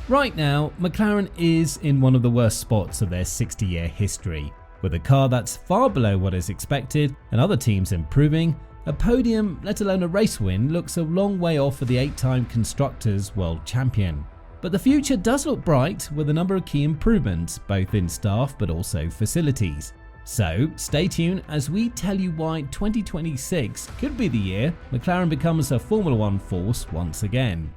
Right now, McLaren is in one of the worst spots of their 60-year history. With a car that's far below what is expected and other teams improving, a podium, let alone a race win, looks a long way off for the 8-time Constructors World Champion. But the future does look bright with a number of key improvements, both in staff but also facilities. So stay tuned as we tell you why 2026 could be the year McLaren becomes a Formula One force once again.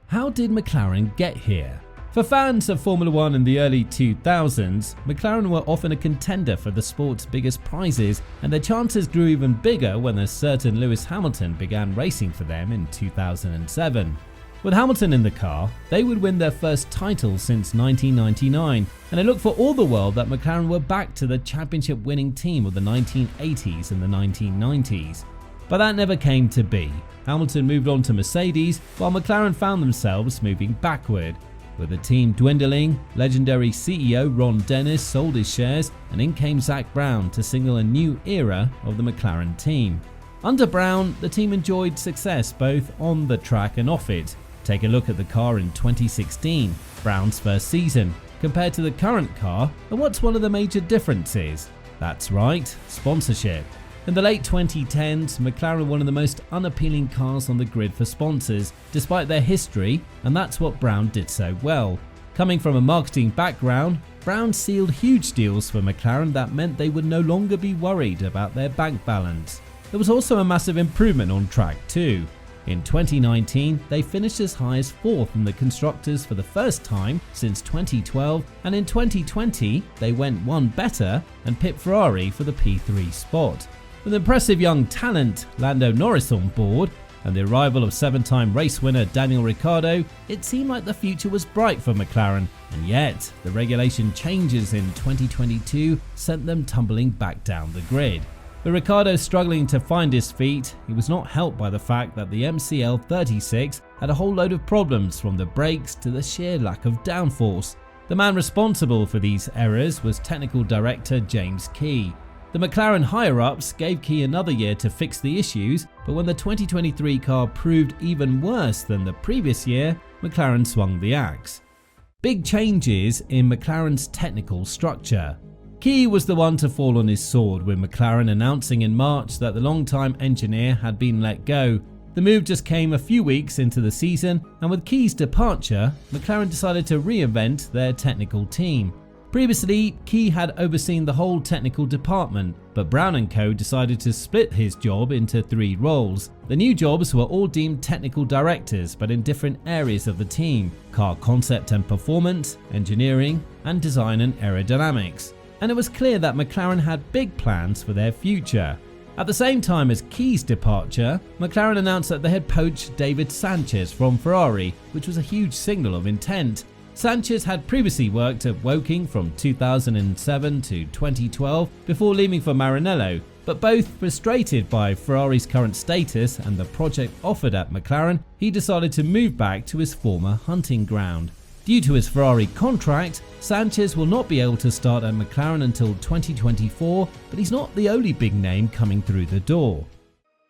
How did McLaren get here? For fans of Formula One in the early 2000s, McLaren were often a contender for the sport's biggest prizes, and their chances grew even bigger when a certain Lewis Hamilton began racing for them in 2007. With Hamilton in the car, they would win their first title since 1999, and it looked for all the world that McLaren were back to the championship winning team of the 1980s and the 1990s. But that never came to be. Hamilton moved on to Mercedes, while McLaren found themselves moving backward. With the team dwindling, legendary CEO Ron Dennis sold his shares, and in came Zak Brown to signal a new era of the McLaren team. Under Brown, the team enjoyed success both on the track and off it. Take a look at the car in 2016, Brown's first season, compared to the current car, and what's one of the major differences? That's right, sponsorship. In the late 2010s, McLaren were one of the most unappealing cars on the grid for sponsors, despite their history, and that's what Brown did so well. Coming from a marketing background, Brown sealed huge deals for McLaren that meant they would no longer be worried about their bank balance. There was also a massive improvement on track too. In 2019, they finished as high as 4th in the Constructors for the first time since 2012, and in 2020, they went one better and pipped Ferrari for the P3 spot. With impressive young talent Lando Norris on board and the arrival of 7-time race winner Daniel Ricciardo, it seemed like the future was bright for McLaren, and yet the regulation changes in 2022 sent them tumbling back down the grid. With Ricciardo struggling to find his feet, he was not helped by the fact that the MCL 36 had a whole load of problems, from the brakes to the sheer lack of downforce. The man responsible for these errors was technical director James Key. The McLaren higher-ups gave Key another year to fix the issues, but when the 2023 car proved even worse than the previous year, McLaren swung the axe. Big changes in McLaren's technical structure. Key was the one to fall on his sword, with McLaren announcing in March that the long-time engineer had been let go. The move just came a few weeks into the season, and with Key's departure, McLaren decided to reinvent their technical team. Previously, Key had overseen the whole technical department, but Brown & Co decided to split his job into 3 roles. The new jobs were all deemed technical directors, but in different areas of the team: car concept and performance, engineering, and design and aerodynamics. And it was clear that McLaren had big plans for their future. At the same time as Key's departure, McLaren announced that they had poached David Sanchez from Ferrari, which was a huge signal of intent. Sanchez had previously worked at Woking from 2007 to 2012 before leaving for Maranello, but both frustrated by Ferrari's current status and the project offered at McLaren, he decided to move back to his former hunting ground. Due to his Ferrari contract, Sanchez will not be able to start at McLaren until 2024, but he's not the only big name coming through the door.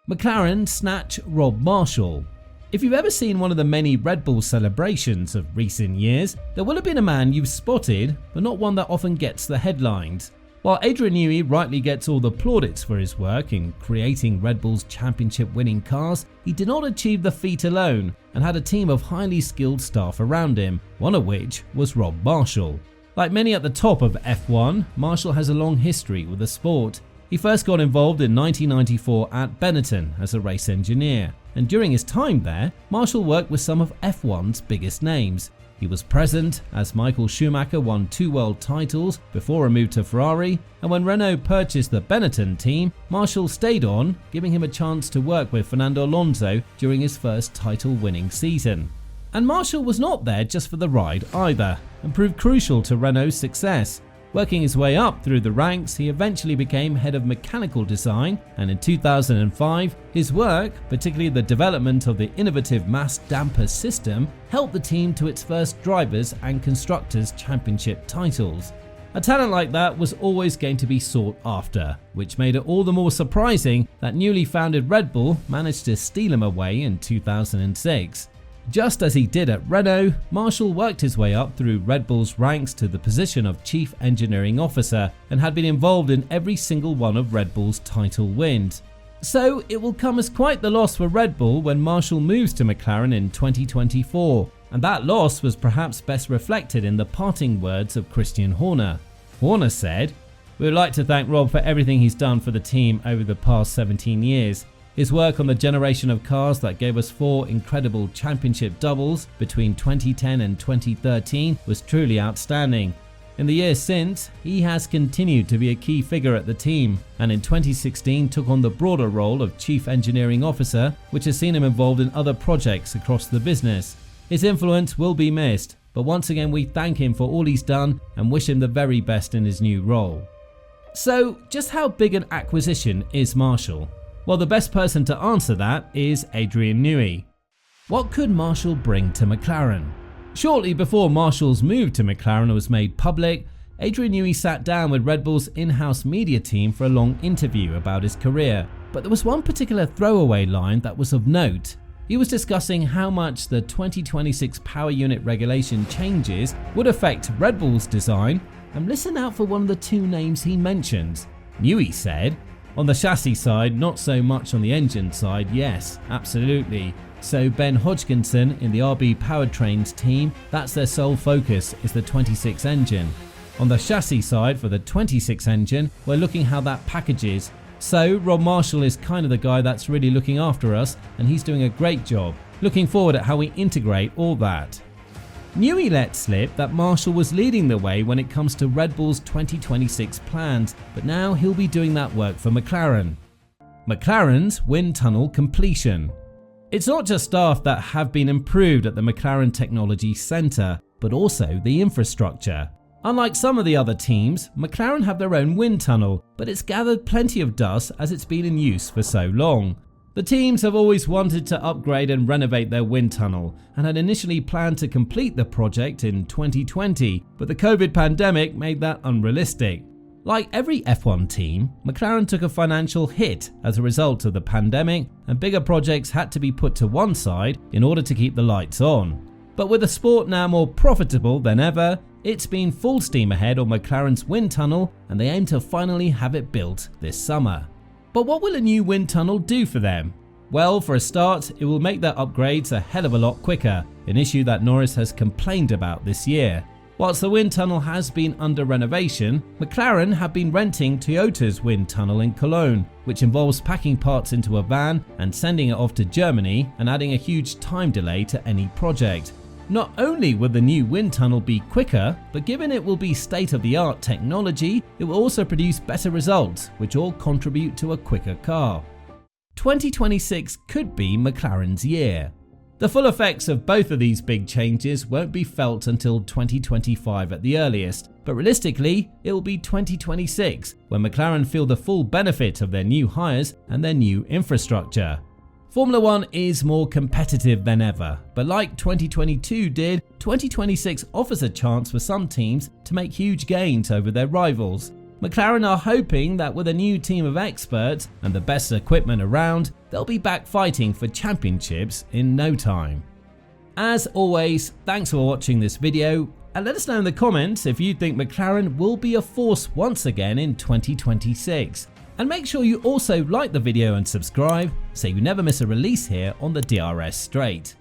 McLaren snatch Rob Marshall. If you've ever seen one of the many Red Bull celebrations of recent years, there will have been a man you've spotted, but not one that often gets the headlines. While Adrian Newey rightly gets all the plaudits for his work in creating Red Bull's championship-winning cars, he did not achieve the feat alone and had a team of highly skilled staff around him, one of which was Rob Marshall. Like many at the top of F1, Marshall has a long history with the sport. He first got involved in 1994 at Benetton as a race engineer, and during his time there, Marshall worked with some of F1's biggest names. He was present as Michael Schumacher won 2 world titles before a move to Ferrari, and when Renault purchased the Benetton team, Marshall stayed on, giving him a chance to work with Fernando Alonso during his first title-winning season. And Marshall was not there just for the ride either, and proved crucial to Renault's success. Working his way up through the ranks, he eventually became head of mechanical design, and in 2005, his work, particularly the development of the innovative mass damper system, helped the team to its first drivers' and constructors' championship titles. A talent like that was always going to be sought after, which made it all the more surprising that newly founded Red Bull managed to steal him away in 2006. Just as he did at Renault, Marshall worked his way up through Red Bull's ranks to the position of Chief Engineering Officer and had been involved in every single one of Red Bull's title wins. So it will come as quite the loss for Red Bull when Marshall moves to McLaren in 2024, and that loss was perhaps best reflected in the parting words of Christian Horner. Horner said, "We would like to thank Rob for everything he's done for the team over the past 17 years. His work on the generation of cars that gave us 4 incredible championship doubles between 2010 and 2013 was truly outstanding. In the years since, he has continued to be a key figure at the team, and in 2016 took on the broader role of Chief Engineering Officer, which has seen him involved in other projects across the business. His influence will be missed, but once again we thank him for all he's done and wish him the very best in his new role." So just how big an acquisition is Marshall? Well, the best person to answer that is Adrian Newey. What could Marshall bring to McLaren? Shortly before Marshall's move to McLaren was made public, Adrian Newey sat down with Red Bull's in-house media team for a long interview about his career. But there was one particular throwaway line that was of note. He was discussing how much the 2026 power unit regulation changes would affect Red Bull's design, and listen out for one of the 2 names he mentions. Newey said, "On the chassis side, not so much on the engine side, yes, absolutely. So Ben Hodgkinson in the RB Powertrains team, that's their sole focus is the 26 engine. On the chassis side for the 26 engine, we're looking how that packages. So Rob Marshall is kind of the guy that's really looking after us, and he's doing a great job. Looking forward at how we integrate all that." Newey let slip that Marshall was leading the way when it comes to Red Bull's 2026 plans, but now he'll be doing that work for McLaren. McLaren's wind tunnel completion. It's not just staff that have been improved at the McLaren Technology Centre, but also the infrastructure. Unlike some of the other teams, McLaren have their own wind tunnel, but it's gathered plenty of dust as it's been in use for so long. The teams have always wanted to upgrade and renovate their wind tunnel and had initially planned to complete the project in 2020, but the COVID pandemic made that unrealistic. Like every F1 team, McLaren took a financial hit as a result of the pandemic, and bigger projects had to be put to one side in order to keep the lights on. But with the sport now more profitable than ever, it's been full steam ahead on McLaren's wind tunnel, and they aim to finally have it built this summer. But what will a new wind tunnel do for them? Well, for a start, it will make their upgrades a hell of a lot quicker, an issue that Norris has complained about this year. Whilst the wind tunnel has been under renovation, McLaren have been renting Toyota's wind tunnel in Cologne, which involves packing parts into a van and sending it off to Germany and adding a huge time delay to any project. Not only will the new wind tunnel be quicker, but given it will be state-of-the-art technology, it will also produce better results, which all contribute to a quicker car. 2026 could be McLaren's year. The full effects of both of these big changes won't be felt until 2025 at the earliest, but realistically, it will be 2026 when McLaren feel the full benefit of their new hires and their new infrastructure. Formula 1 is more competitive than ever, but like 2022 did, 2026 offers a chance for some teams to make huge gains over their rivals. McLaren are hoping that with a new team of experts and the best equipment around, they'll be back fighting for championships in no time. As always, thanks for watching this video, and let us know in the comments if you think McLaren will be a force once again in 2026. And make sure you also like the video and subscribe so you never miss a release here on the DRS Straight.